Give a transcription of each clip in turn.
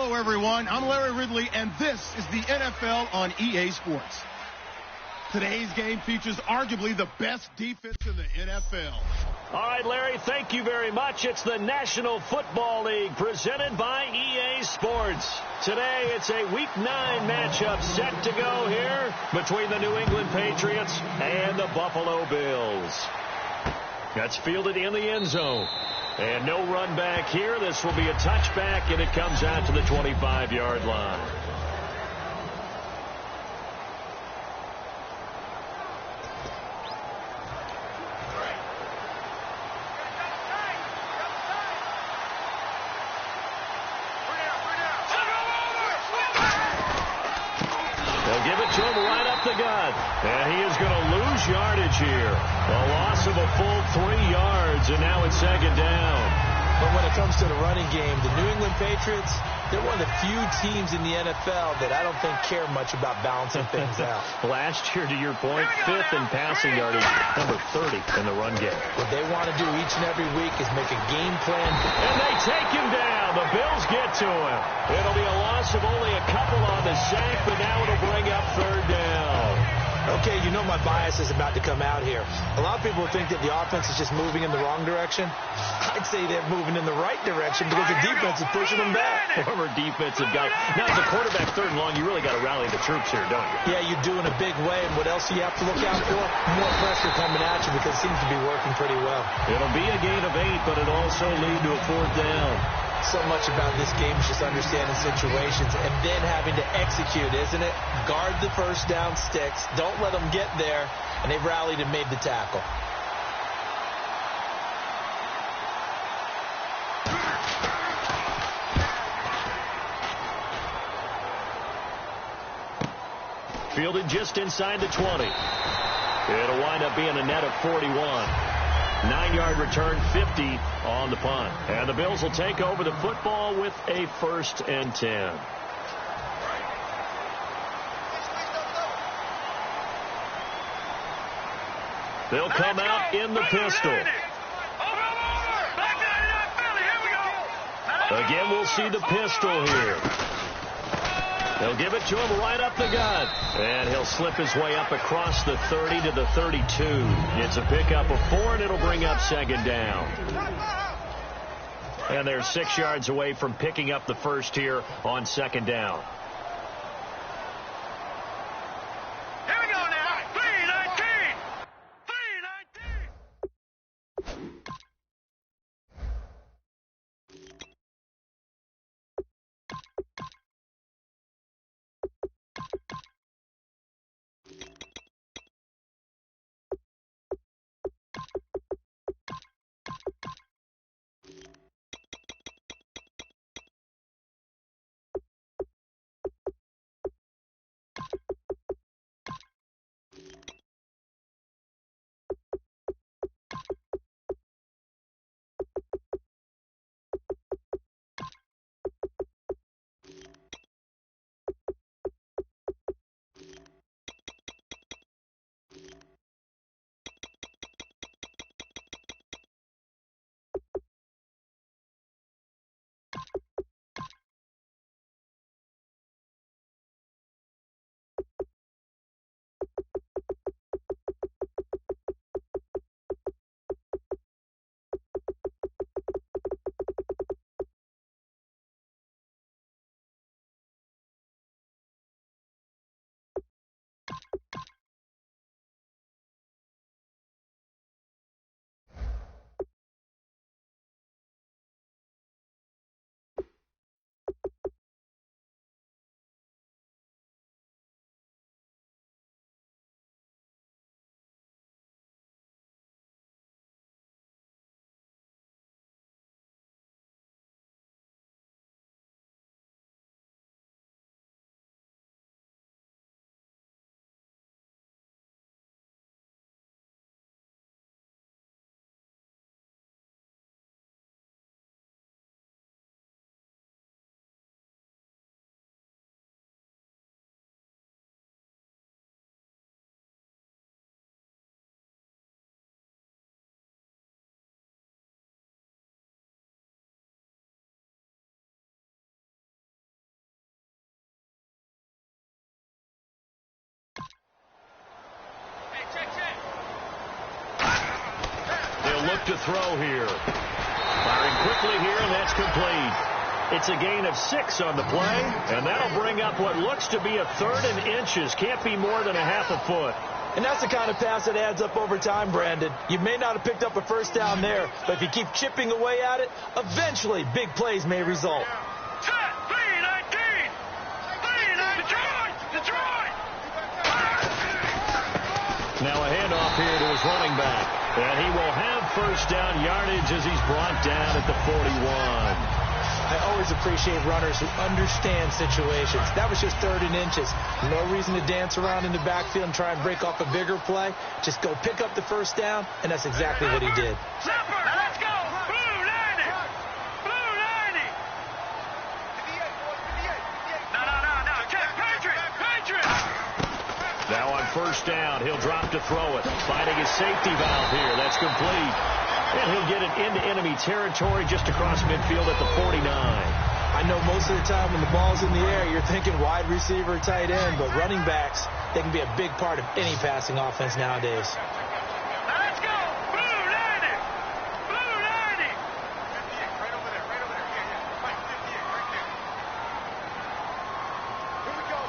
Hello, everyone. I'm Larry Ridley, and this is the NFL on EA Sports. Today's game features arguably the best defense in the NFL. All right, Larry, thank you very much. It's the National Football League presented by EA Sports. Today, it's a Week 9 matchup set to go here between the New England Patriots and the Buffalo Bills. That's fielded in the end zone. And no run back here. This will be a touchback, and it comes out to the 25-yard line. They'll give it to him right up the gut. And he is going to lose yardage here. A loss of a full 3 yards, and now it's second down. But when it comes to the running game, the New England Patriots, they're one of the few teams in the NFL that I don't think care much about balancing things out. Last year, to your point, 5th in passing yardage, number 30 in the run game. What they want to do each and every week is make a game plan. And they take him down. The Bills get to him. It'll be a loss of only a couple on the sack, but now it'll bring up third down. Okay, you know my bias is about to come out here. A lot of people think that the offense is just moving in the wrong direction. I'd say they're moving in the right direction because the defense is pushing them back. Former defensive guy. Now, as a quarterback, third and long, you really got to rally the troops here, don't you? Yeah, you do in a big way. And what else do you have to look out for? More pressure coming at you because it seems to be working pretty well. It'll be a gain of 8, but it'll also lead to a fourth down. So much about this game is just understanding situations and then having to execute, isn't it? Guard the first down sticks. Don't let them get there. And they've rallied and made the tackle. Fielded just inside the 20. It'll wind up being a net of 41. 9-yard return, 50 on the punt. And the Bills will take over the football with a 1st and 10. They'll come out in the pistol. Again, we'll see the pistol here. They'll give it to him right up the gut. And he'll slip his way up across the 30 to the 32. It's a pickup of 4, and it'll bring up second down. And they're 6 yards away from picking up the first here on second down. look to throw here. Firing quickly here, and that's complete. It's a gain of 6 on the play, and that'll bring up what looks to be a 3rd and inches. Can't be more than a half a foot. And that's the kind of pass that adds up over time, Brandon. You may not have picked up a first down there, but if you keep chipping away at it, eventually big plays may result. Now a handoff here to his running back. And he will have first down yardage as he's brought down at the 41. I always appreciate runners who understand situations. That was just 3rd and inches. No reason to dance around in the backfield and try and break off a bigger play. Just go pick up the first down, and that's exactly what he did. Let's go! Blue 90! Blue 90! No. Patriot! Now on first down, he'll drop to throw it. Finding his safety valve here. That's complete. And he'll get it into enemy territory just across midfield at the 49. I know most of the time when the ball's in the air, you're thinking wide receiver, tight end, but running backs, they can be a big part of any passing offense nowadays. Let's go! Blue 90! Blue 90! 58, right over there. Yeah. Mike, 58, right there. Here we go.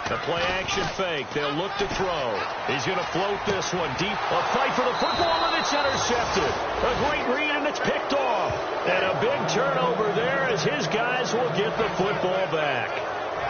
The play action fake. They'll look to throw. He's going to float this one deep. A fight for the football, and it's intercepted. A great read, and it's picked off. And a big turnover there as his guys will get the football back.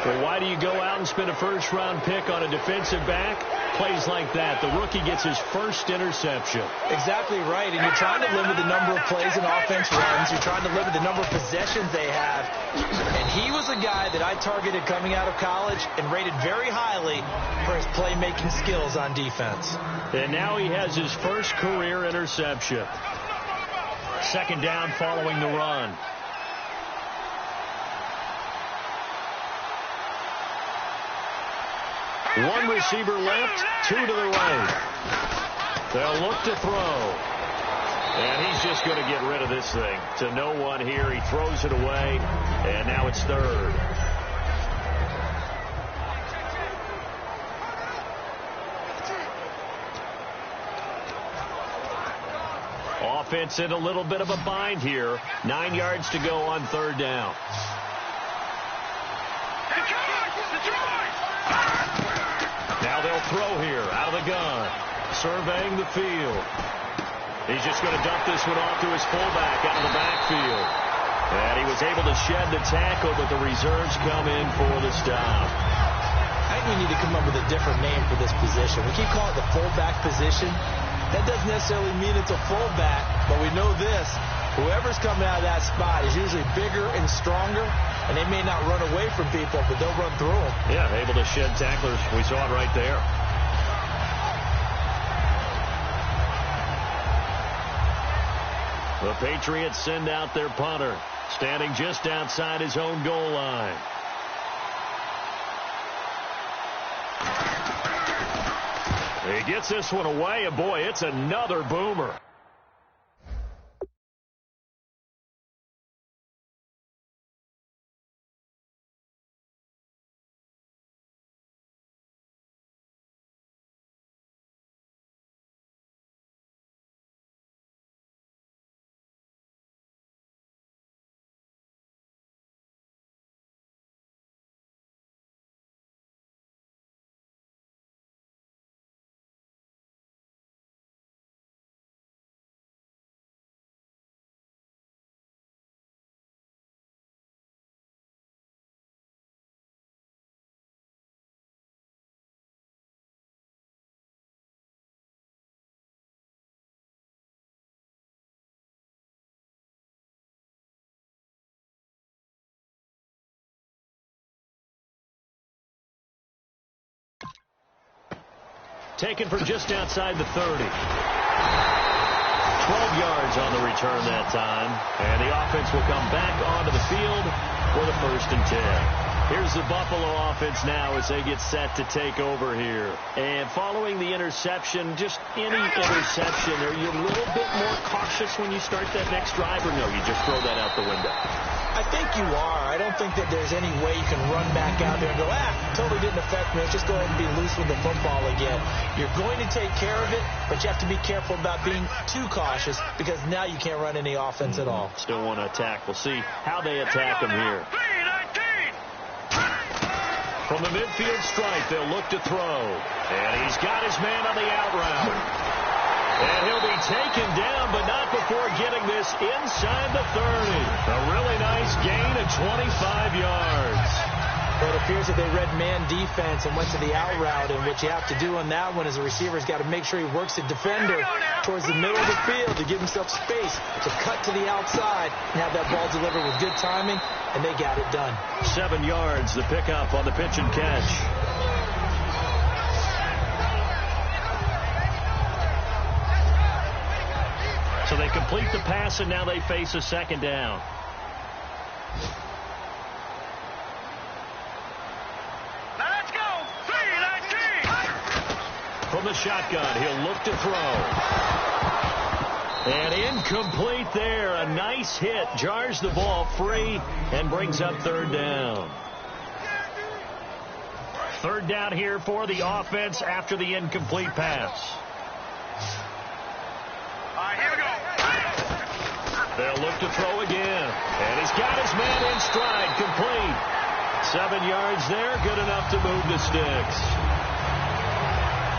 Well, why do you go out and spend a first-round pick on a defensive back? Plays like that. The rookie gets his first interception. Exactly right, and you're trying to limit the number of plays an offense runs. You're trying to limit the number of possessions they have. And he was a guy that I targeted coming out of college and rated very highly for his playmaking skills on defense. And now he has his first career interception. 2nd down following the run. One receiver left, 2 to the right. They'll look to throw. And he's just going to get rid of this thing. To no one here. He throws it away. And now it's 3rd. Offense in a little bit of a bind here. 9 yards to go on 3rd down. Now they'll throw here out of the gun. Surveying the field. He's just going to dump this one off to his fullback out of the backfield. And he was able to shed the tackle, but the reserves come in for the stop. I think we need to come up with a different name for this position. We keep calling it the fullback position. That doesn't necessarily mean it's a fullback, but we know this. Whoever's coming out of that spot is usually bigger and stronger, and they may not run away from people, but they'll run through them. Yeah, able to shed tacklers. We saw it right there. The Patriots send out their punter, standing just outside his own goal line. He gets this one away, and boy, it's another boomer. taken for just outside the 30. 12 yards on the return that time. And the offense will come back onto the field for the 1st and 10. Here's the Buffalo offense now as they get set to take over here. And following the interception, just any interception, are you a little bit more cautious when you start that next drive, or no, you just throw that out the window? I think you are. I don't think that there's any way you can run back out there and go, totally didn't affect me. Let's just go ahead and be loose with the football again. You're going to take care of it, but you have to be careful about being too cautious because now you can't run any offense at all. Still want to attack. We'll see how they attack him here. From the midfield stripe, they'll look to throw. And he's got his man on the out route. And he'll be taken down, but not before getting this inside the 30. A really nice gain of 25 yards. Well, it appears that they read man defense and went to the out route, and what you have to do on that one is the receiver's got to make sure he works the defender towards the middle of the field to give himself space to cut to the outside and have that ball delivered with good timing, and they got it done. 7 yards, the pickup on the pitch and catch. So they complete the pass, and now they face a 2nd down. From the shotgun, he'll look to throw. And incomplete there. A nice hit. Jars the ball free and brings up 3rd down. 3rd down here for the offense after the incomplete pass. Here we go. They'll look to throw again. And he's got his man in stride. Complete. 7 yards there. Good enough to move the sticks.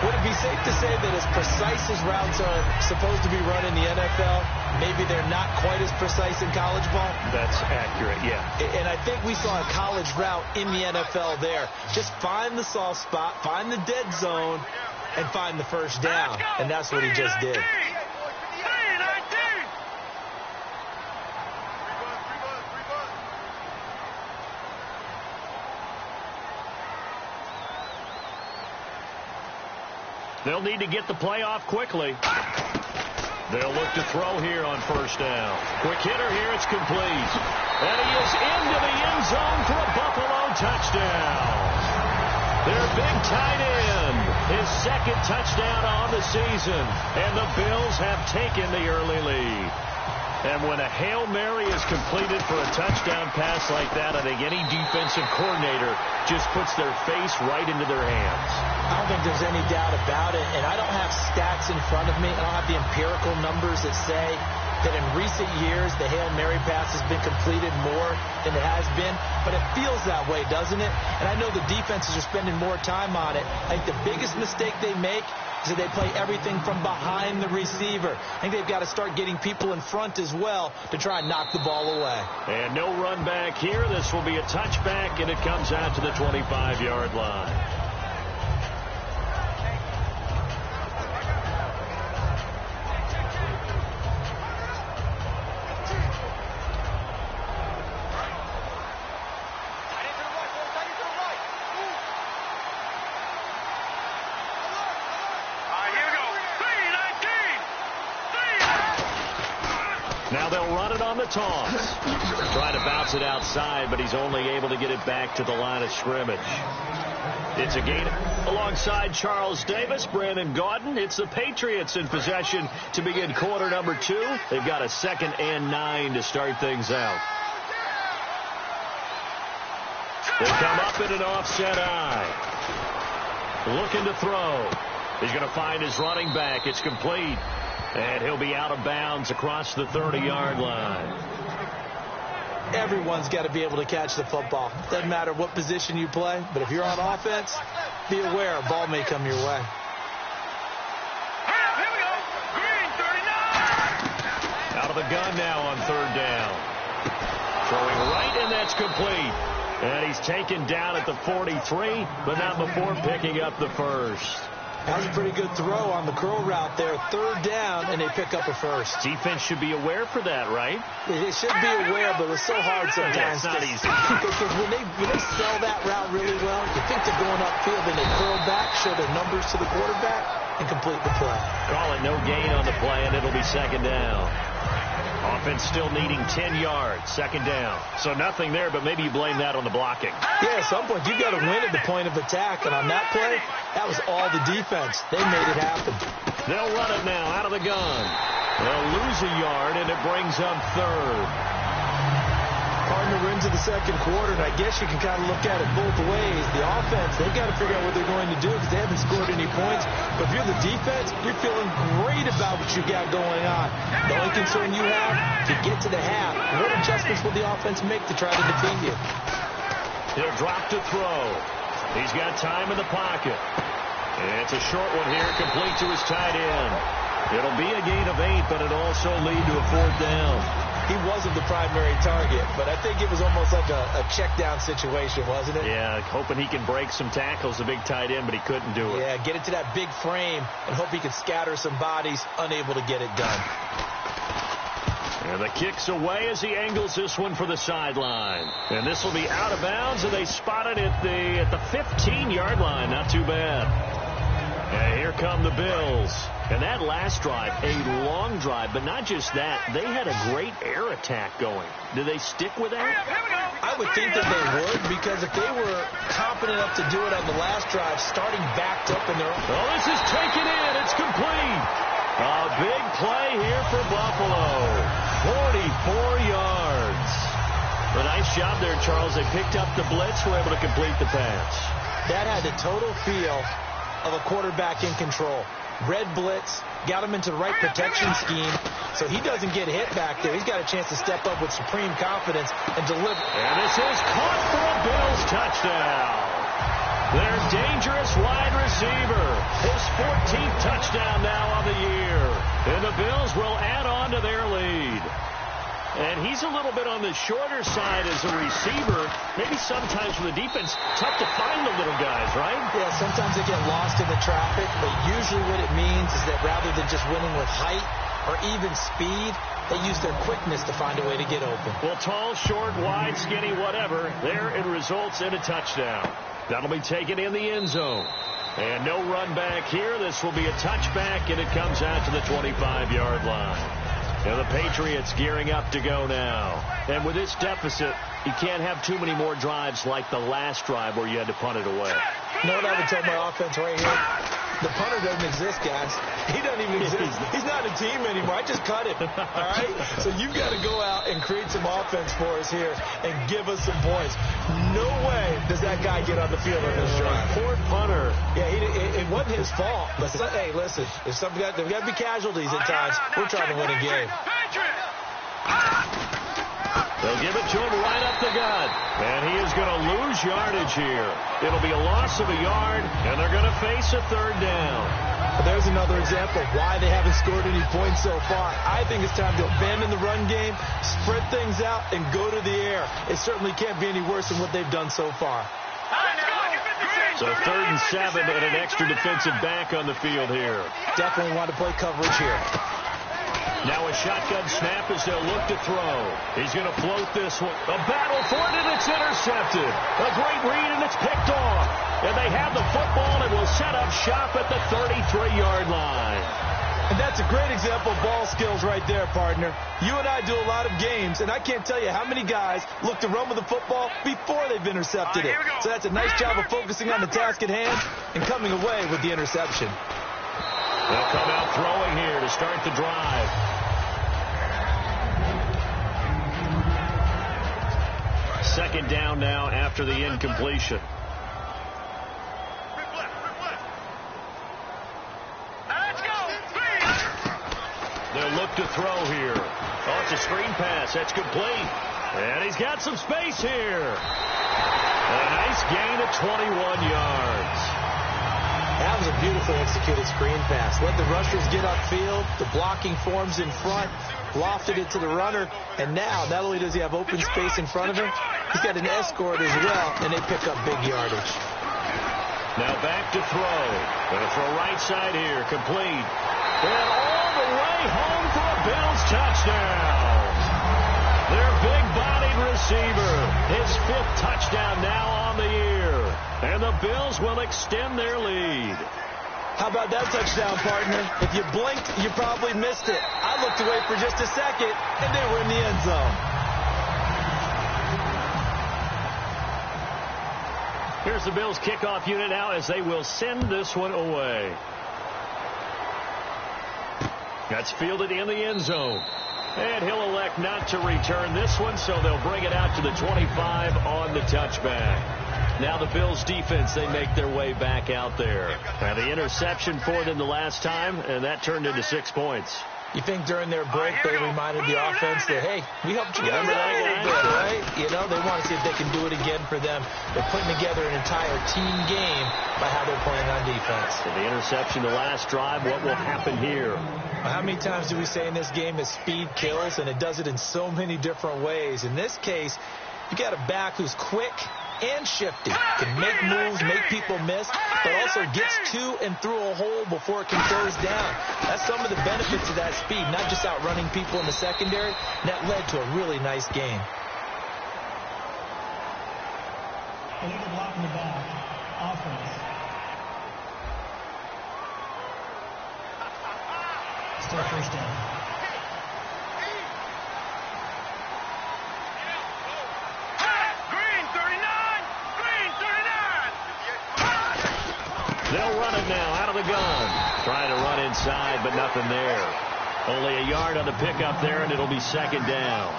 Would it be safe to say that as precise as routes are supposed to be run in the NFL, maybe they're not quite as precise in college ball? That's accurate, yeah. And I think we saw a college route in the NFL there. Just find the soft spot, find the dead zone, and find the 1st down. And that's what he just did. They'll need to get the play off quickly. They'll look to throw here on 1st down. Quick hitter here. It's complete. And he is into the end zone for a Buffalo touchdown. Their big tight end. His 2nd touchdown on the season. And the Bills have taken the early lead. And when a Hail Mary is completed for a touchdown pass like that, I think any defensive coordinator just puts their face right into their hands. I don't think there's any doubt about it. And I don't have stats in front of me. I don't have the empirical numbers that say that in recent years the Hail Mary pass has been completed more than it has been. But it feels that way, doesn't it? And I know the defenses are spending more time on it. I think the biggest mistake they make is that they play everything from behind the receiver. I think they've got to start getting people in front as well to try and knock the ball away. And no run back here. This will be a touchback, and it comes out to the 25-yard line. Now they'll run it on the toss. Trying to bounce it outside, but he's only able to get it back to the line of scrimmage. It's a gain alongside Charles Davis, Brandon Gaudin. It's the Patriots in possession to begin quarter number 2. They've got a 2nd and 9 to start things out. They come up in an offset eye. Looking to throw. He's going to find his running back. It's complete. And he'll be out of bounds across the 30-yard line. Everyone's got to be able to catch the football. Doesn't matter what position you play, but if you're on offense, be aware a ball may come your way. Here we go. Green 39. Out of the gun now on 3rd down. Throwing right, and that's complete. And he's taken down at the 43, but not before picking up the 1st. That was a pretty good throw on the curl route there. Third down, and they pick up a first. Defense should be aware for that, right? They should be aware, but it's so hard sometimes. It's not easy. Because when they sell that route really well, you think they're going upfield, and they curl back, show their numbers to the quarterback, and complete the play. Call it no gain on the play, and it'll be second down. Offense still needing 10 yards, second down. So nothing there, but maybe you blame that on the blocking. Yeah, at some point, you've got to win at the point of attack. And on that play, that was all the defense. They made it happen. They'll run it now out of the gun. They'll lose a yard, and it brings up third. Partner, we're into the second quarter, and I guess you can kind of look at it both ways. The offense, they've got to figure out what they're going to do because they haven't scored any points. But if you're the defense, you're feeling great about what you got going on. The only concern you have, to get to the half, what adjustments will the offense make to try to defeat you? He'll drop to throw. He's got time in the pocket. And it's a short one here, complete to his tight end. It'll be a gain of 8, but it'll also lead to a fourth down. He wasn't the primary target, but I think it was almost like a check down situation, wasn't it? Yeah, hoping he can break some tackles, a big tight end, but he couldn't do it. Yeah, get it to that big frame and hope he can scatter some bodies, unable to get it done. And the kick's away as he angles this one for the sideline. And this will be out of bounds, and they spot it at the 15-yard line. Not too bad. And here come the Bills. And that last drive, a long drive, but not just that. They had a great air attack going. Do they stick with that? I would think that they would, because if they were confident enough to do it on the last drive, starting backed up in their own... Oh, this is taken in. It's complete. A big play here for Buffalo. 44 yards. A nice job there, Charles. They picked up the blitz, were able to complete the pass. That had the total feel of a quarterback in control. Red blitz, got him into the right protection scheme, so he doesn't get hit back there. He's got a chance to step up with supreme confidence and deliver. And this is caught for a Bills touchdown. Their dangerous wide receiver. His 14th touchdown now on the year. And the Bills will add on to their lead. And he's a little bit on the shorter side as a receiver. Maybe sometimes for the defense, tough to find the little guys, right? Yeah, sometimes they get lost in the traffic, but usually what it means is that rather than just winning with height or even speed, they use their quickness to find a way to get open. Well, tall, short, wide, skinny, whatever, there it results in a touchdown. That'll be taken in the end zone. And no run back here. This will be a touchback, and it comes out to the 25-yard line. And the Patriots gearing up to go now. And with this deficit, you can't have too many more drives like the last drive where you had to punt it away. You know what I would tell my offense right here? The punter doesn't exist, guys. He doesn't even exist. He's not a team anymore. I just cut him. All right? So you've got to go out and create some offense for us here and give us some points. No way does that guy get on the field on this drive. Poor punter. Yeah, it wasn't his fault. But hey, listen, there's got to be casualties at times. We're trying to win a game. They'll give it to him right up the gut. And he is going to lose yardage here. It'll be a loss of a yard, and they're going to face a third down. But there's another example of why they haven't scored any points so far. I think it's time to abandon the run game, spread things out, and go to the air. It certainly can't be any worse than what they've done so far. So 3rd and 7 and an extra defensive back on the field here. Definitely want to play coverage here. Now a shotgun snap as they'll look to throw. He's going to float this one. A battle for it, and it's intercepted. A great read, and it's picked off. And they have the football and will set up shop at the 33-yard line. And that's a great example of ball skills right there, partner. You and I do a lot of games, and I can't tell you how many guys look to run with the football before they've intercepted it. So that's a nice job of focusing on the task at hand and coming away with the interception. They'll come out throwing here to start the drive. Second down now after the incompletion. They'll look to throw here. Oh, it's a screen pass. That's complete. And he's got some space here. A nice gain of 21 yards. That was a beautifully executed screen pass. Let the rushers get upfield. The blocking forms in front. Lofted it to the runner. And now, not only does he have open space in front of him, he's got an escort as well, and they pick up big yardage. Now back to throw. Going to throw right side here. Complete. And all the way home for a Bills touchdown. Their big-bodied receiver. His 5th touchdown now on the year. And the Bills will extend their lead. How about that touchdown, partner? If you blinked, you probably missed it. I looked away for just a second, and they were in the end zone. Here's the Bills kickoff unit now as they will send this one away. That's fielded in the end zone. And he'll elect not to return this one, so they'll bring it out to the 25 on the touchback. Now the Bills defense, they make their way back out there. Now the interception for them the last time, and that turned into 6 points. You think during their break they reminded the offense that, hey, we helped you guys out a little bit, right? You know, they want to see if they can do it again for them. They're putting together an entire team game by how they're playing on defense. So the interception the last drive, what will happen here? How many times do we say in this game that speed kills, and it does it in so many different ways? In this case, you got a back who's quick and shifty, can make moves, make people miss, but also gets to and through a hole before it can close down. That's some of the benefits of that speed, not just outrunning people in the secondary. And that led to a really nice game. Illegal block in the back. Offense. Still first down. They'll run it now out of the gun. Trying to run inside, but nothing there. Only a yard on the pickup there, and it'll be 2nd down.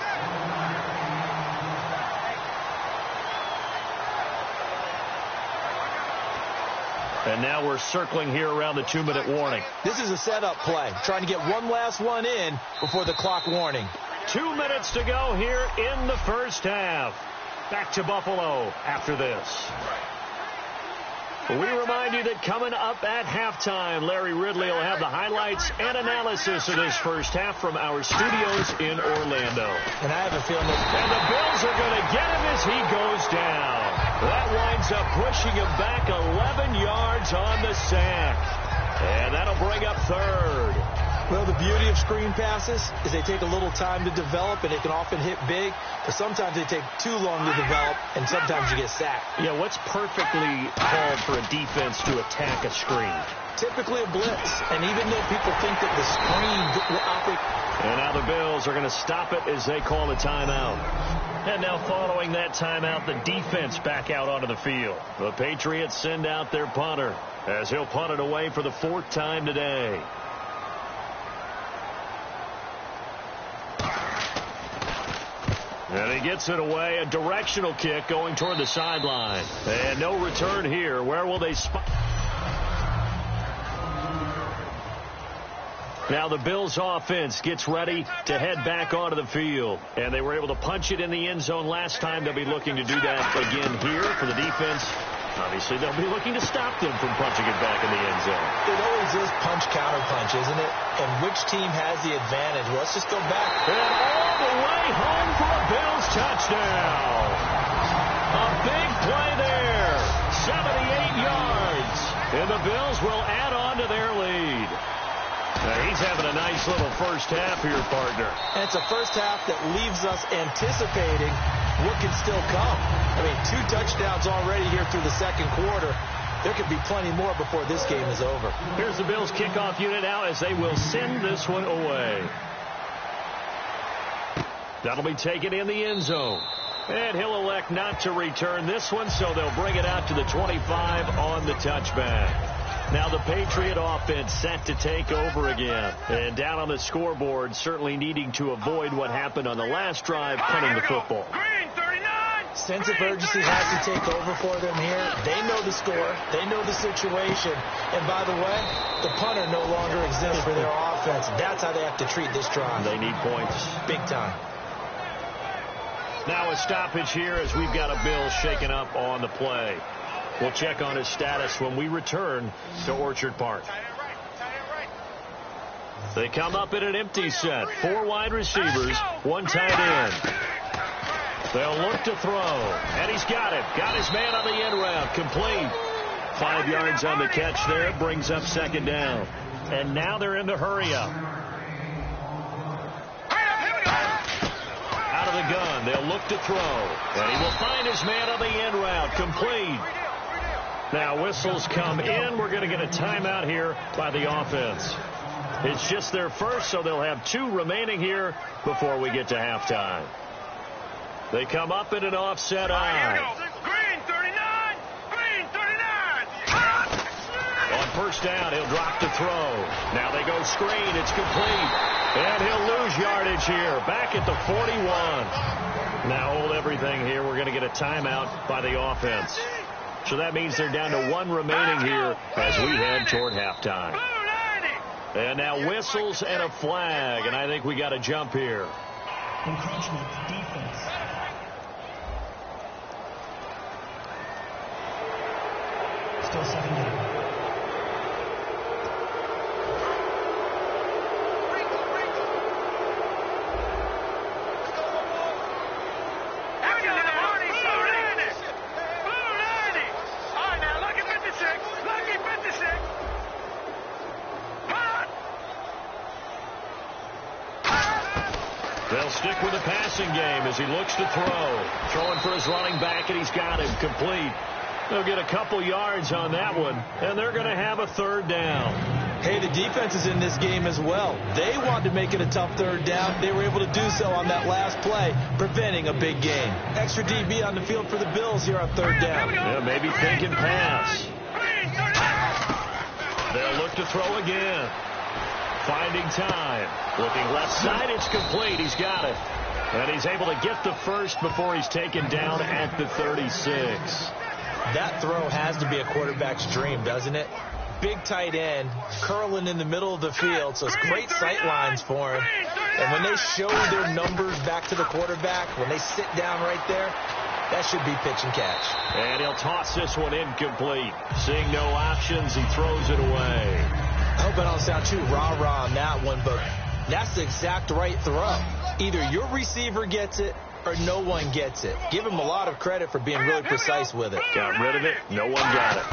And now we're circling here around the 2-minute warning. This is a setup play, trying to get one last one in before the clock warning. 2 minutes to go here in the first half. Back to Buffalo after this. We remind you that coming up at halftime, Larry Ridley will have the highlights and analysis of this first half from our studios in Orlando. And I have a feeling that... And the Bills are going to get him as he goes down. That winds up pushing him back 11 yards on the sack. And that'll bring up 3rd. Well, the beauty of screen passes is they take a little time to develop, and they can often hit big, but sometimes they take too long to develop, and sometimes you get sacked. Yeah, what's perfectly called for a defense to attack a screen? Typically a blitz, and even though people think that the screen will operate... And now the Bills are going to stop it as they call a timeout. And now following that timeout, the defense back out onto the field. The Patriots send out their punter as he'll punt it away for the 4th time today. And he gets it away, a directional kick going toward the sideline. And no return here. Where will they spot? Now the Bills offense gets ready to head back onto the field. And they were able to punch it in the end zone last time. They'll be looking to do that again here for the defense. Obviously, they'll be looking to stop them from punching it back in the end zone. It always is punch-counter-punch, isn't it? And which team has the advantage? Well, let's just go back. And all the way home for a Bills touchdown. A big play there. 78 yards. And the Bills will add on to their lead. Now, he's having a nice little first half here, partner. And it's a first half that leaves us anticipating what can still come. I mean, 2 touchdowns already here through the second quarter. There could be plenty more before this game is over. Here's the Bills kickoff unit now as they will send this one away. That'll be taken in the end zone. And he'll elect not to return this one, so they'll bring it out to the 25 on the touchback. Now the Patriot offense set to take over again. And down on the scoreboard, certainly needing to avoid what happened on the last drive, punting the football. Sense of urgency has to take over for them here. They know the score. They know the situation. And by the way, the punter no longer exists for their offense. That's how they have to treat this drive. They need points. Big time. Now a stoppage here as we've got a Bill shaken up on the play. We'll check on his status when we return to Orchard Park. They come up in an empty set. 4 wide receivers, 1 tight end. They'll look to throw. And he's got it. Got his man on the end route. Complete. 5 yards on the catch there. Brings up second down. And now they're in the hurry-up. Out of the gun. They'll look to throw. And he will find his man on the end route. Complete. Now whistles come in. We're going to get a timeout here by the offense. It's just their first, so they'll have 2 remaining here before we get to halftime. They come up in an offset eye. Green 39! Green 39! On first down, he'll drop to throw. Now they go screen. It's complete. And he'll lose yardage here. Back at the 41. Now hold everything here. We're going to get a timeout by the offense. So that means they're down to 1 remaining here as we head toward halftime. And now whistles and a flag. And I think we got a jump here. Encroachment defense. Still second down. They'll stick with the passing game as he looks to throw. Throwing for his running back, and he's got him complete. They'll get a couple yards on that one, and they're going to have a third down. Hey, the defense is in this game as well. They wanted to make it a tough third down. They were able to do so on that last play, preventing a big gain. Extra DB on the field for the Bills here on third down. Yeah, maybe thinking pass. They'll look to throw again. Finding time. Looking left side, it's complete. He's got it. And he's able to get the first before he's taken down at the 36. That throw has to be a quarterback's dream, doesn't it? Big tight end, curling in the middle of the field, so it's great sight lines for him. And when they show their numbers back to the quarterback, when they sit down right there, that should be pitch and catch. And he'll toss this one incomplete. Seeing no options, he throws it away. I hope I don't sound too rah-rah on that one, but that's the exact right throw. Either your receiver gets it or no one gets it. Give him a lot of credit for being really precise with it. Got rid of it. No one got it.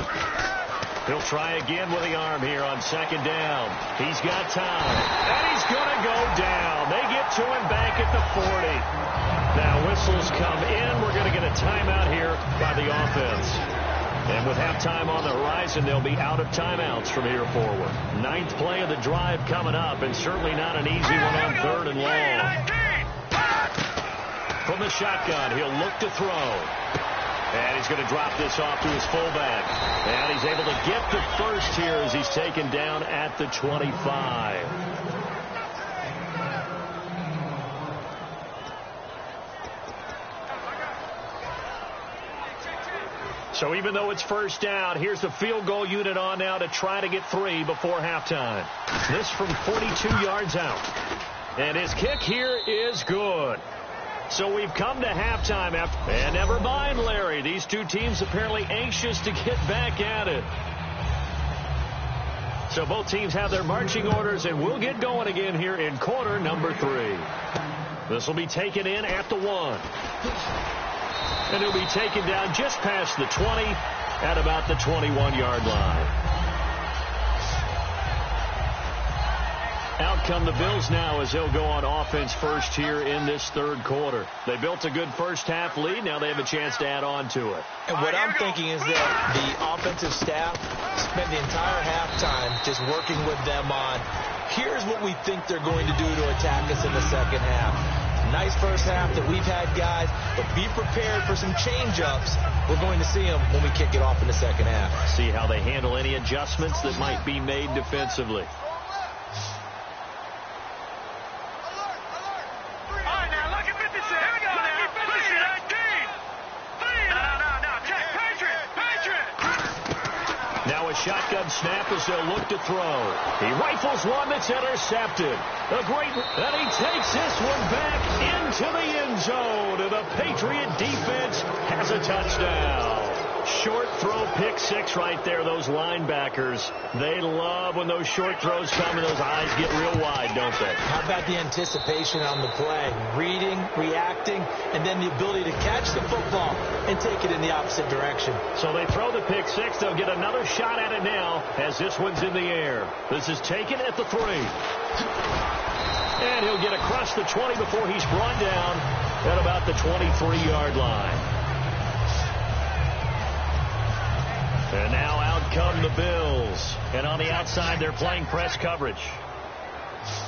He'll try again with the arm here on second down. He's got time. And he's going to go down. They get to him back at the 40. Now whistles come in. We're going to get a timeout here by the offense. And with halftime on the horizon, they'll be out of timeouts from here forward. 9th play of the drive coming up, and certainly not an easy one on 3rd and long. From the shotgun, he'll look to throw. And he's going to drop this off to his fullback. And he's able to get the first here as he's taken down at the 25. So even though it's first down, here's the field goal unit on now to try to get 3 before halftime. This from 42 yards out. And his kick here is good. So we've come to halftime after. And never mind, Larry. These two teams apparently anxious to get back at it. So both teams have their marching orders, and we'll get going again here in quarter number 3. This will be taken in at the 1. And he'll be taken down just past the 20 at about the 21-yard line. Out come the Bills now as they'll go on offense first here in this 3rd quarter. They built a good first-half lead. Now they have a chance to add on to it. And what I'm thinking is that the offensive staff spent the entire halftime just working with them on, here's what we think they're going to do to attack us in the second half. Nice first half that we've had, guys, but be prepared for some change-ups. We're going to see them when we kick it off in the second half. See how they handle any adjustments that might be made defensively. Shotgun snap as they'll look to throw. He rifles one that's intercepted. And he takes this one back into the end zone. And the Patriot defense has a touchdown. Short throw pick six right there. Those linebackers, they love when those short throws come and those eyes get real wide, don't they? How about the anticipation on the play? Reading, reacting, and then the ability to catch the football and take it in the opposite direction. So they throw the pick six. They'll get another shot at it now as this one's in the air. This is taken at the 3. And he'll get across the 20 before he's brought down at about the 23-yard line. And now out come the Bills. And on the outside, they're playing press coverage.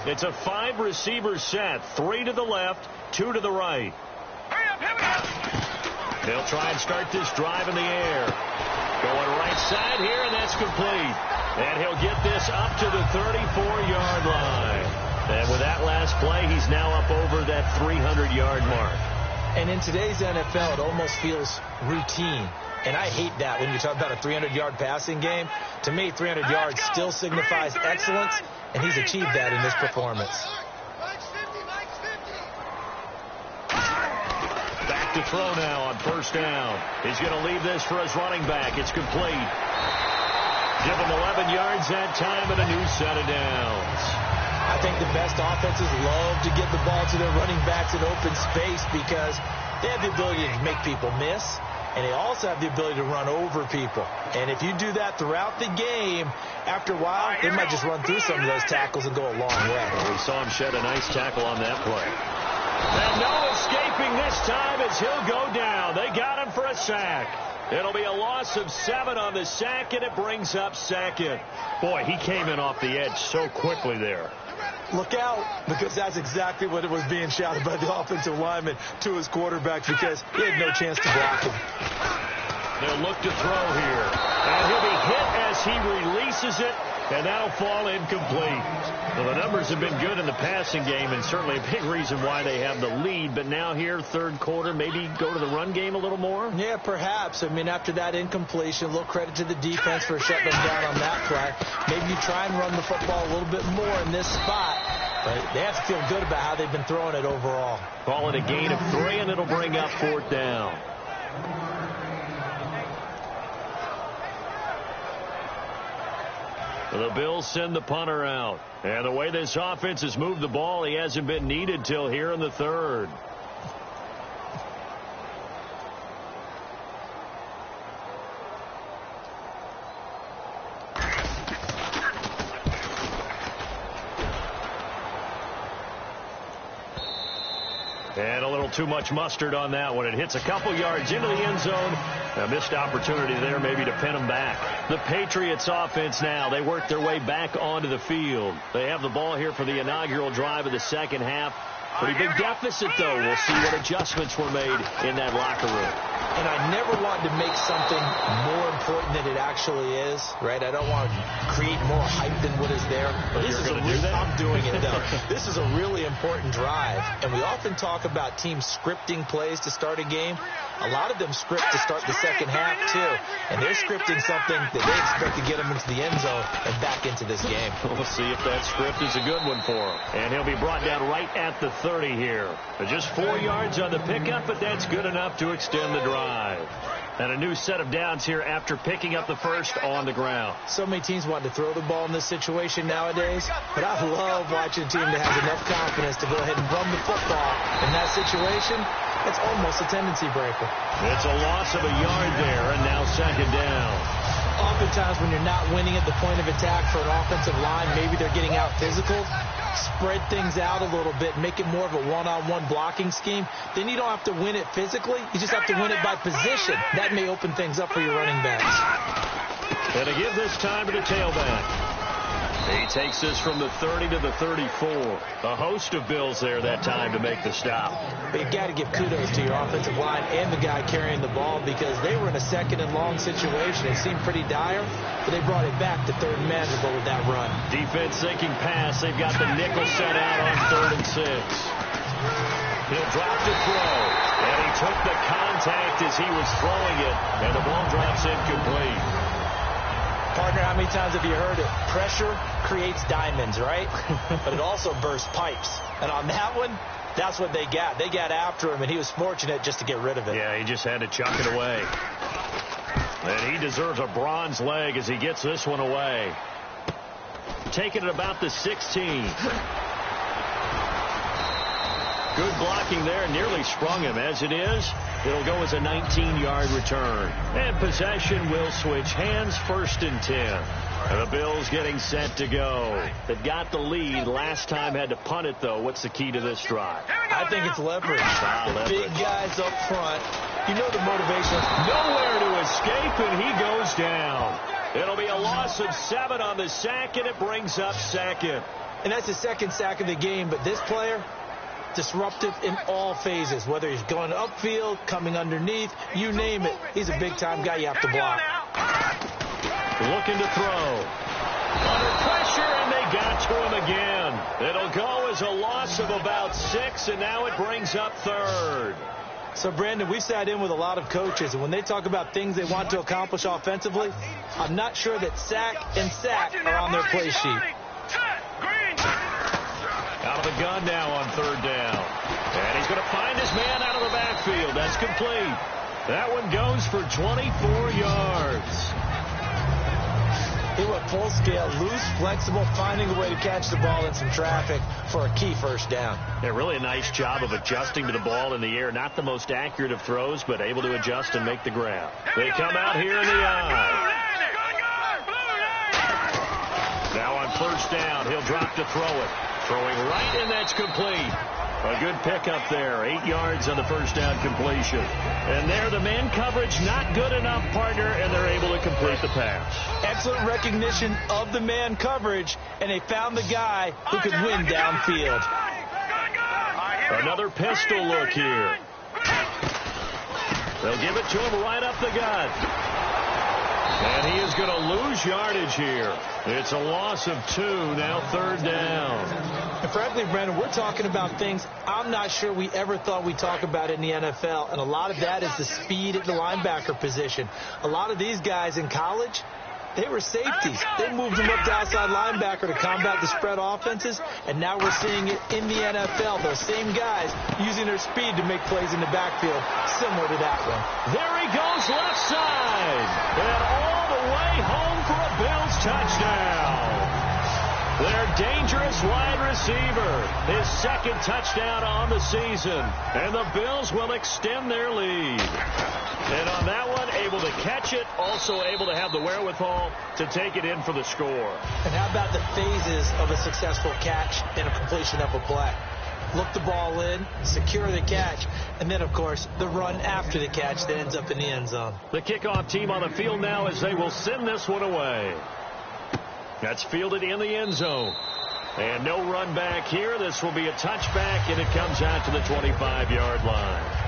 It's a 5-receiver set. 3 to the left, 2 to the right. They'll try and start this drive in the air. Going right side here, and that's complete. And he'll get this up to the 34-yard line. And with that last play, he's now up over that 300-yard mark. And in today's NFL, it almost feels routine. And I hate that when you talk about a 300-yard passing game. To me, 300 yards still signifies excellence, and he's achieved that in this performance. Back to throw now on first down. He's going to leave this for his running back. It's complete. Give him 11 yards that time and a new set of downs. I think the best offenses love to get the ball to their running backs in open space because they have the ability to make people miss, and they also have the ability to run over people. And if you do that throughout the game, after a while, they might just run through some of those tackles and go a long way. We saw him shed a nice tackle on that play. And no escaping this time as he'll go down. They got him for a sack. It'll be a loss of 7 on the sack, and it brings up second. Boy, he came in off the edge so quickly there. Look out, because that's exactly what it was being shouted by the offensive lineman to his quarterback because he had no chance to block him. They'll look to throw here. And he'll be hit as he releases it, and that'll fall incomplete. Well, the numbers have been good in the passing game, and certainly a big reason why they have the lead. But now here, third quarter, maybe go to the run game a little more? Yeah, perhaps. I mean, after that incompletion, a little credit to the defense for shutting them down on that play. Maybe you try and run the football a little bit more in this spot. But they have to feel good about how they've been throwing it overall. Call it a gain of 3, and it'll bring up 4th down. The Bills send the punter out. And the way this offense has moved the ball, he hasn't been needed till here in the 3rd. And a little too much mustard on that one. It hits a couple yards into the end zone. A missed opportunity there maybe to pin them back. The Patriots offense now, they work their way back onto the field. They have the ball here for the inaugural drive of the second half. Pretty big deficit, though. We'll see what adjustments were made in that locker room. And I never want to make something more important than it actually is, right? I don't want to create more hype than what is there. But this is going to do that? I'm doing it, though. This is a really important drive. And we often talk about teams scripting plays to start a game. A lot of them script to start the second half, too. And they're scripting something that they expect to get them into the end zone and back into this game. We'll see if that script is a good one for him. And he'll be brought down right at the 30 here. Just 4 yards on the pickup, but that's good enough to extend the drive. And a new set of downs here after picking up the first on the ground. So many teams want to throw the ball in this situation nowadays, but I love watching a team that has enough confidence to go ahead and run the football in that situation. It's almost a tendency breaker. It's a loss of a yard there, and now second down. Oftentimes when you're not winning at the point of attack for an offensive line, maybe they're getting out physical. Spread things out a little bit, make it more of a one-on-one blocking scheme. Then you don't have to win it physically. You just have to win it by position. That may open things up for your running backs. And to give this time to the tailback. He takes this from the 30 to the 34. A host of Bills there that time to make the stop. But you've got to give kudos to your offensive line and the guy carrying the ball because they were in a second and long situation. It seemed pretty dire, but they brought it back to third and manageable with that run. Defense thinking pass. They've got the nickel set out on 3rd and 6. He'll drop to throw. And he took the contact as he was throwing it, and the ball drops incomplete. Partner, how many times have you heard it? Pressure creates diamonds, right? But it also bursts pipes. And on that one, that's what they got. They got after him, and he was fortunate just to get rid of it. Yeah, he just had to chuck it away. And he deserves a bronze leg as he gets this one away. Taking it about the 16. Good blocking there. Nearly sprung him. As it is, it'll go as a 19-yard return. And possession will switch hands, 1st and 10. And the Bills getting set to go. They've got the lead. Last time had to punt it, though. What's the key to this drive? I think it's leverage. The big guys up front. You know the motivation. Nowhere to escape, and he goes down. It'll be a loss of 7 on the sack, and it brings up 2nd. And that's the 2nd sack of the game. But this player, disruptive in all phases. Whether he's going upfield, coming underneath, you name it. He's a big-time guy you have to block. Looking to throw. Under pressure, and they got to him again. It'll go as a loss of about 6, and now it brings up 3rd. So, Brandon, we sat in with a lot of coaches, and when they talk about things they want to accomplish offensively, I'm not sure that sack and sack are on their play sheet. Out of the gun now on 3rd down. And he's going to find his man out of the backfield. That's complete. That one goes for 24 yards. He went full scale, loose, flexible, finding a way to catch the ball in some traffic for a key 1st down. Yeah, really a nice job of adjusting to the ball in the air. Not the most accurate of throws, but able to adjust and make the grab. They come out here in the eye. Now on 1st down, he'll drop to throw it. Throwing right, and that's complete. A good pickup there. 8 yards on the 1st down completion. And there, the man coverage not good enough, partner, and they're able to complete the pass. Excellent recognition of the man coverage, and they found the guy who could win downfield. Another pistol look here. They'll give it to him right up the gut. And he is going to lose yardage here. It's a loss of 2, now 3rd down. And frankly, Brandon, we're talking about things I'm not sure we ever thought we'd talk about in the NFL. And a lot of that is the speed at the linebacker position. A lot of these guys in college, they were safeties. They moved them up to outside linebacker to combat the spread offenses. And now we're seeing it in the NFL. Those same guys using their speed to make plays in the backfield, similar to that one. There he goes, left side. And all the way home for a Bills touchdown. Their dangerous wide receiver. His 2nd touchdown on the season. And the Bills will extend their lead. And on that one, able to catch it, also able to have the wherewithal to take it in for the score. And how about the phases of a successful catch and a completion of a play? Look the ball in, secure the catch, and then, of course, the run after the catch that ends up in the end zone. The kickoff team on the field now as they will send this one away. That's fielded in the end zone. And no run back here. This will be a touchback, and it comes out to the 25-yard line.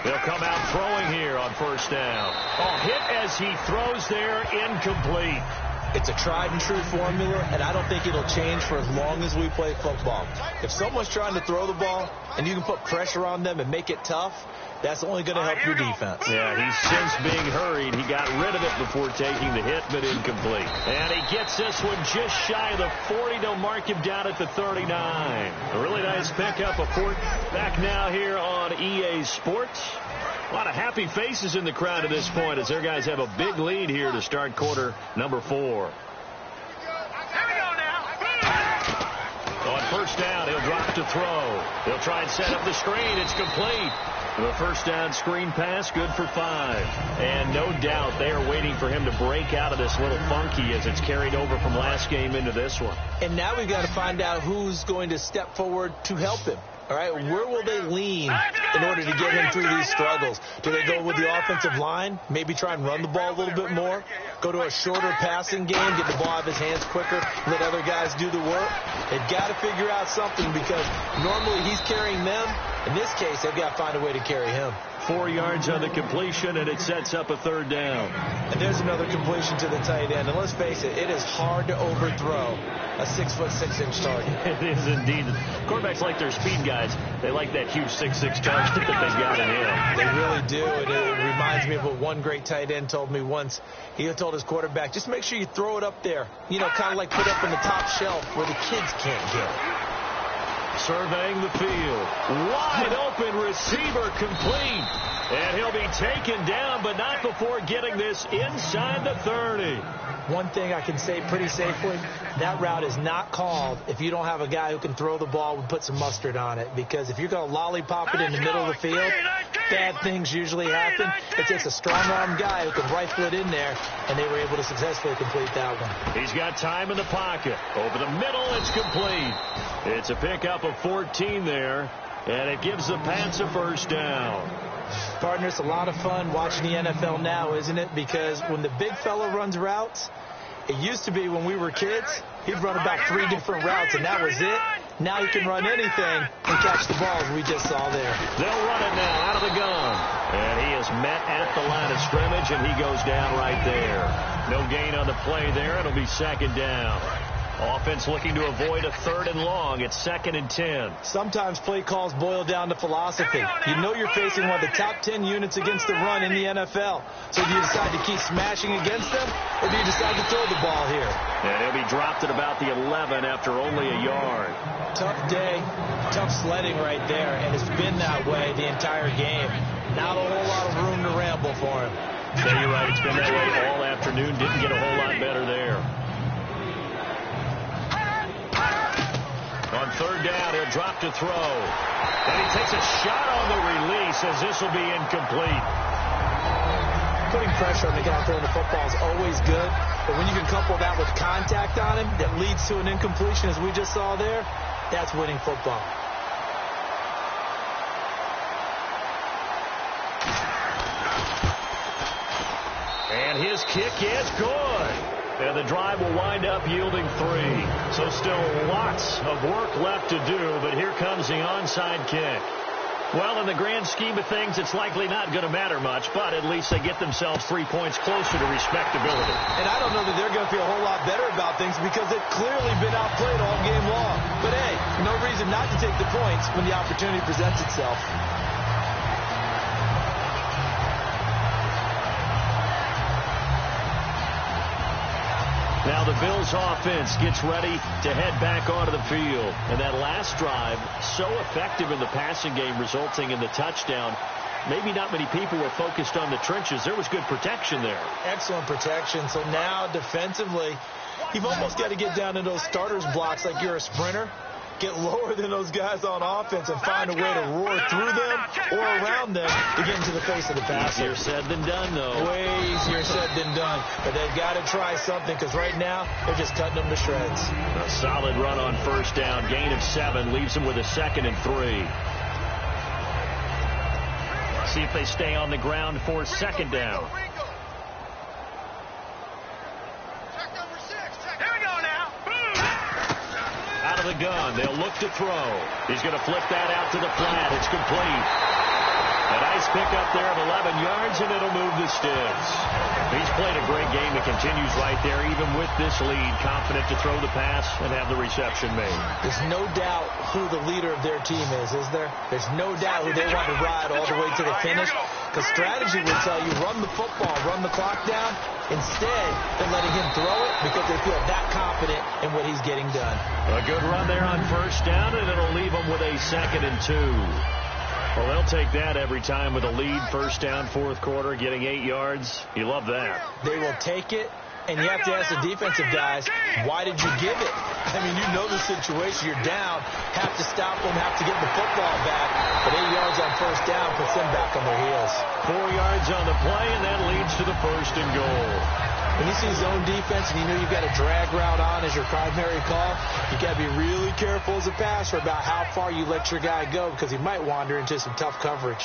They'll come out throwing here on 1st down. Oh, hit as he throws there, incomplete. It's a tried and true formula, and I don't think it'll change for as long as we play football. If someone's trying to throw the ball and you can put pressure on them and make it tough, that's only going to help your defense. Yeah, he's since being hurried. He got rid of it before taking the hit, but incomplete. And he gets this one just shy of the 40. They'll mark him down at the 39. A really nice pickup. A fourth back now here on EA Sports. A lot of happy faces in the crowd at this point as their guys have a big lead here to start quarter number 4. On 1st down, he'll drop to throw. He'll try and set up the screen. It's complete. The 1st down screen pass, good for 5. And no doubt they are waiting for him to break out of this little funky as it's carried over from last game into this one. And now we've got to find out who's going to step forward to help him. All right, where will they lean in order to get him through these struggles? Do they go with the offensive line, maybe try and run the ball a little bit more, go to a shorter passing game, get the ball out of his hands quicker, let other guys do the work? They've got to figure out something because normally he's carrying them. In this case, they've got to find a way to carry him. 4 yards on the completion, and it sets up a 3rd down. And there's another completion to the tight end. And let's face it, it is hard to overthrow a 6'6" target. It is indeed. Quarterbacks like their speed guys. They like that huge 6'6" target that they've got in him. They really do. And it reminds me of what one great tight end told me once. He told his quarterback, just make sure you throw it up there. You know, kind of like put up on the top shelf where the kids can't get it. Surveying the field. Wide open receiver complete. And he'll be taken down, but not before getting this inside the 30. One thing I can say pretty safely, that route is not called if you don't have a guy who can throw the ball and put some mustard on it. Because if you're going to lollipop it in the middle of the field, bad things usually happen. It takes a strong-arm guy who can rifle it in there, and they were able to successfully complete that one. He's got time in the pocket. Over the middle, it's complete. It's a pickup of 14 there, and it gives the Pats a 1st down. Partner, it's a lot of fun watching the NFL now, isn't it? Because when the big fella runs routes, it used to be when we were kids, he'd run about 3 different routes, and that was it. Now he can run anything and catch the balls we just saw there. They'll run it now out of the gun. And he is met at the line of scrimmage, and he goes down right there. No gain on the play there. It'll be 2nd down. Offense looking to avoid a 3rd and long. It's 2nd and 10. Sometimes play calls boil down to philosophy. You know you're facing one of the top 10 units against the run in the NFL. So do you decide to keep smashing against them, or do you decide to throw the ball here? And he'll be dropped at about the 11 after only a yard. Tough day, tough sledding right there, and it's been that way the entire game. Not a whole lot of room to ramble for him. Yeah, you're right. It's been that way all afternoon. Didn't get a whole lot better there. On 3rd down, he'll drop to throw. And he takes a shot on the release as this will be incomplete. Putting pressure on the guy throwing the football is always good, but when you can couple that with contact on him that leads to an incompletion, as we just saw there, that's winning football. And his kick is good. And the drive will wind up yielding 3. So still lots of work left to do, but here comes the onside kick. Well, in the grand scheme of things, it's likely not going to matter much, but at least they get themselves 3 points closer to respectability. And I don't know that they're going to feel a whole lot better about things because they've clearly been outplayed all game long. But, hey, no reason not to take the points when the opportunity presents itself. Now the Bills offense gets ready to head back onto the field. And that last drive, so effective in the passing game, resulting in the touchdown. Maybe not many people were focused on the trenches. There was good protection there. Excellent protection. So now defensively, you've almost got to get down in those starters blocks like you're a sprinter. Get lower than those guys on offense and find a way to roar through them or around them to get into the face of the passer. Easier said than done, though. Way easier said than done. But they've got to try something because right now they're just cutting them to shreds. A solid run on 1st down. Gain of 7 leaves them with a 2nd and 3. See if they stay on the ground for 2nd down. Out of the gun, they'll look to throw. He's going to flip that out to the flat. It's complete. A nice pickup there of 11 yards, and it'll move the sticks. He's played a great game. It continues right there, even with this lead. Confident to throw the pass and have the reception made. There's no doubt who the leader of their team is there? There's no doubt who they want to ride all the way to the finish. Because strategy will tell you, run the football, run the clock down. Instead, they're letting him throw it because they feel that confident in what he's getting done. A good run there on 1st down, and it'll leave them with a 2nd and 2. Well, they'll take that every time with a lead. 1st down, 4th quarter, getting 8 yards. You love that. They will take it, and you have to ask the defensive guys, why did you give it? I mean, you know the situation. You're down, have to stop them, have to get the football back. But 8 yards on 1st down puts them back on their heels. 4 yards on the play, and that leads to the 1st and goal. When you see zone defense and you know you've got a drag route on as your primary call, you got to be really careful as a passer about how far you let your guy go because he might wander into some tough coverage.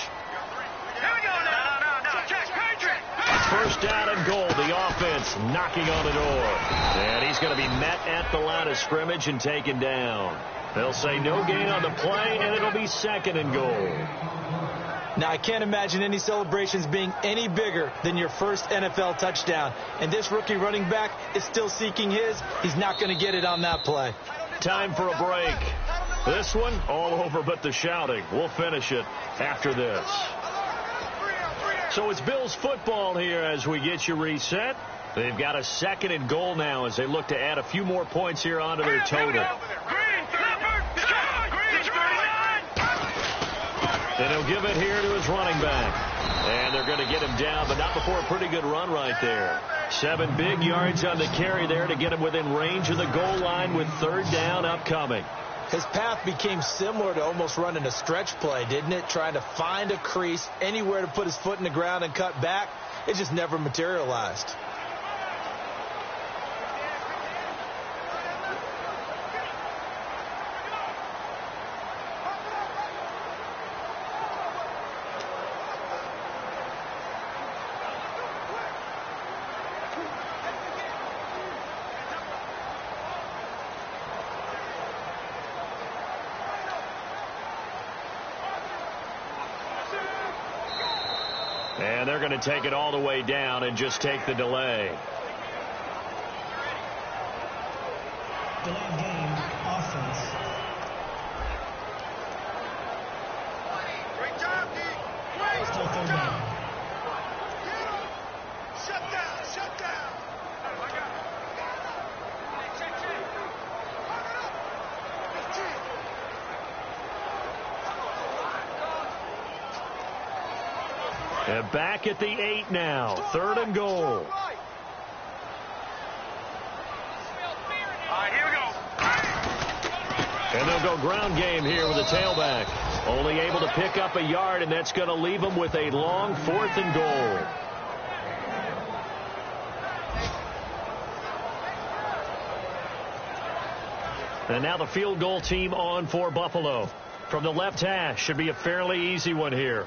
Here we go now. No. Jack Patrick. 1st down and goal. The offense knocking on the door. And he's going to be met at the line of scrimmage and taken down. They'll say no gain on the play, and it'll be 2nd and goal. Now, I can't imagine any celebrations being any bigger than your first NFL touchdown. And this rookie running back is still seeking his. He's not going to get it on that play. Time for a break. This one, all over but the shouting. We'll finish it after this. So it's Bills football here as we get you reset. They've got a 2nd and goal now as they look to add a few more points here onto their total. And he'll give it here to his running back. And they're going to get him down, but not before a pretty good run right there. 7 big yards on the carry there to get him within range of the goal line with 3rd down upcoming. His path became similar to almost running a stretch play, didn't it? Trying to find a crease, anywhere to put his foot in the ground and cut back. It just never materialized. And they're going to take it all the way down and just take the delay. Delayed game, offense. Great job, D. Great. Still 3rd down. Shut down. Shut down. I got it. And back at the 8 now. 3rd and goal. All right, here we go. And they'll go ground game here with a tailback. Only able to pick up a yard, and that's going to leave them with a long 4th and goal. And now the field goal team on for Buffalo. From the left hash, should be a fairly easy one here.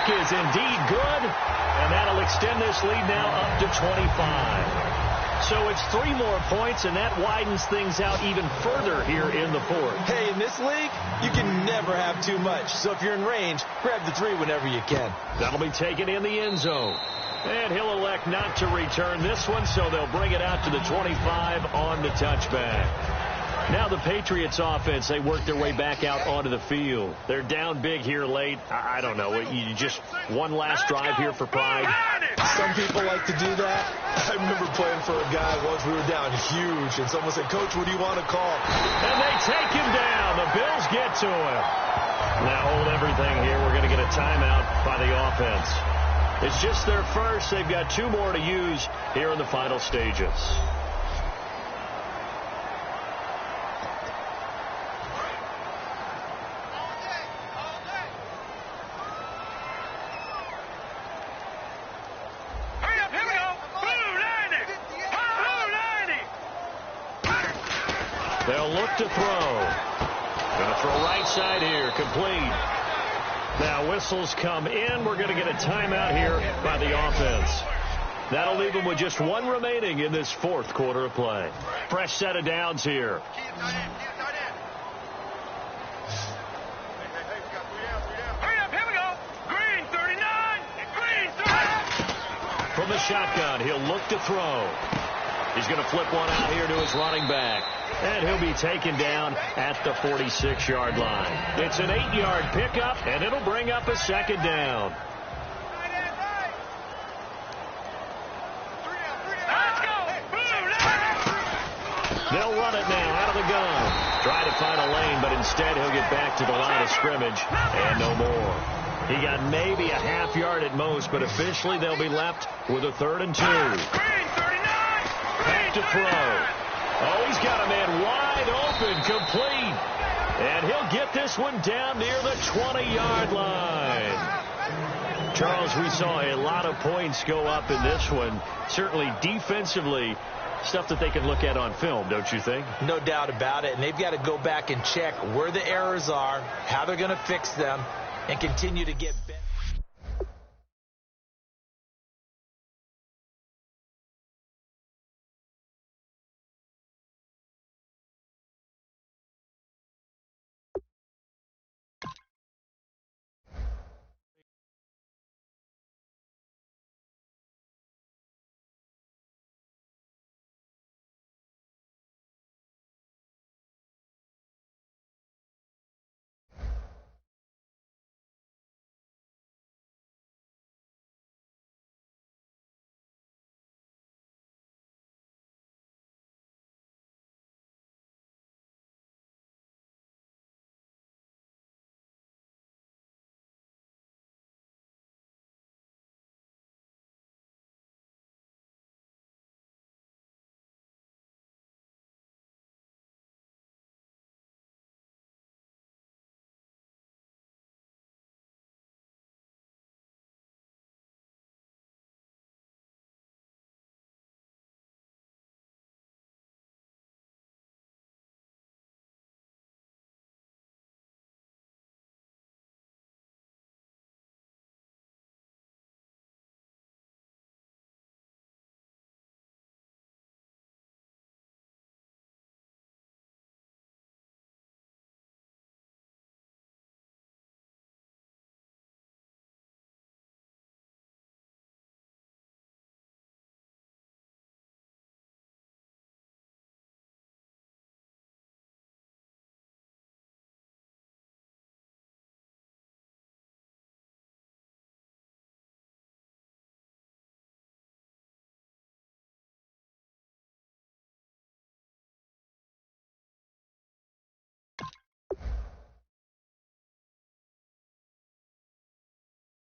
Is indeed good, and that'll extend this lead now up to 25. So it's 3 more points, and that widens things out even further here in the 4th. Hey, in this league, you can never have too much. So if you're in range, grab the 3 whenever you can. That'll be taken in the end zone. And he'll elect not to return this one, so they'll bring it out to the 25 on the touchback. Now the Patriots offense, they work their way back out onto the field. They're down big here late. I don't know. You just one last drive here for pride. Some people like to do that. I remember playing for a guy once. We were down huge, and someone said, "Coach, what do you want to call?" And they take him down. The Bills get to him. Now hold everything here. We're going to get a timeout by the offense. It's just their first. They've got 2 more to use here in the final stages. They'll look to throw. Going to throw right side here. Complete. Now whistles come in. We're going to get a timeout here by the offense. That'll leave them with just 1 remaining in this 4th quarter of play. Fresh set of downs here. From the shotgun, he'll look to throw. He's going to flip one out here to his running back. And he'll be taken down at the 46-yard line. It's an 8-yard pickup, and it'll bring up a 2nd down. They'll run it now out of the gun. Try to find a lane, but instead he'll get back to the line of scrimmage and no more. He got maybe a half yard at most, but officially they'll be left with a 3rd and 2. Back to throw. Oh, he's got a man wide open, complete. And he'll get this one down near the 20-yard line. Charles, we saw a lot of points go up in this one. Certainly defensively, stuff that they can look at on film, don't you think? No doubt about it. And they've got to go back and check where the errors are, how they're going to fix them, and continue to get better.